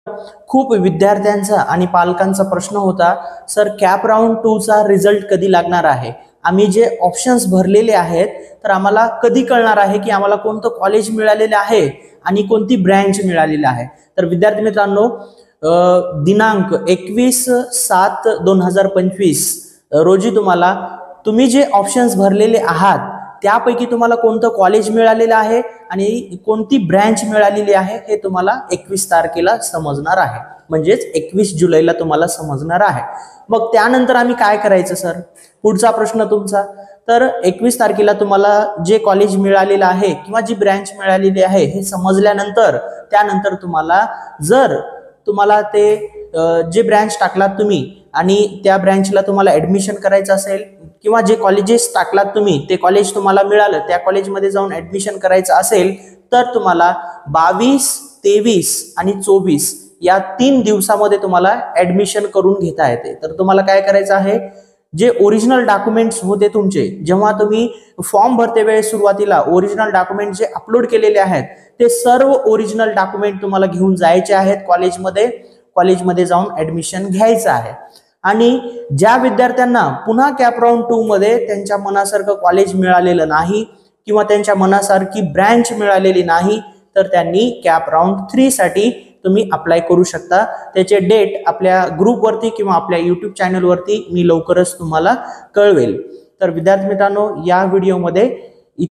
खूप विद्यार्थ्यांचा आणि पालकांचा प्रश्न होता, सर कॅप राऊंड 2 चा रिझल्ट कधी लागणार आहे? आम्ही जे ऑप्शन्स भरलेले आहेत तर आम्हाला कधी कळणार आहे की आम्हाला कोणतं कॉलेज मिळालेलं आहे आणि कोणती ब्रँच मिळालेली आहे? तर विद्यार्थी मित्रांनो, दिनांक 21/7/2025 रोजी तुम्ही जे ऑप्शन्स भरलेले आहात त्यापैकी तुम्हाला कोणतं कॉलेज मिळालेलं आहे आणि कोणती ब्रँच मिळालेली आहे हे तुम्हाला 21 तारखेला समजणार आहे, म्हणजेच 21 जुलैला तुम्हाला समजणार आहे. मग त्यानंतर आम्ही काय करायचं सर? पुढचा प्रश्न तुमचा. तर 21 तारखेला तुम्हाला जे कॉलेज मिळालेलं आहे किंवा जी ब्रँच मिळालेली आहे हे समजल्यानंतर त्यानंतर जर तुम्हाला ते जे ब्रँच टाकलात तुम्ही आणि त्या ब्रँचला तुम्हाला ऍडमिशन करायचं असेल किंवा जे कॉलेजेस टाकलात तुम्ही ते कॉलेज तुम्हाला मिळालं त्या कॉलेजमध्ये जाऊन ऍडमिशन करायचं असेल तर तुम्हाला 22, 23 आणि 24 या 3 दिवसामध्ये तुम्हाला ऍडमिशन करून घेता येते. तर तुम्हाला काय करायचं आहे, जे ओरिजिनल डॉक्युमेंट्स होते तुमचे, जेव्हा तुम्ही फॉर्म भरते वेळेस सुरुवातीला ओरिजिनल डॉक्युमेंट जे अपलोड केलेले आहेत ते सर्व ओरिजिनल डॉक्युमेंट तुम्हाला घेऊन जायचे आहेत कॉलेजमध्ये जाऊन ऍडमिशन घ्यायचं आहे. आणि ज्या विद्यार्थ्यांना पुन्हा कॅप राऊंड 2 मध्ये त्यांच्या मनासारखं कॉलेज मिळालेलं नाही किंवा त्यांच्या मनासारखी ब्रँच मिळालेली नाही तर त्यांनी कॅप राऊंड 3 साठी तुम्ही अप्लाय करू शकता. त्याचे डेट आपल्या ग्रुपवरती किंवा आपल्या YouTube चॅनलवरती मी लवकरच तुम्हाला कळवेल. तर विद्यार्थी मित्रांनो, या व्हिडिओमध्ये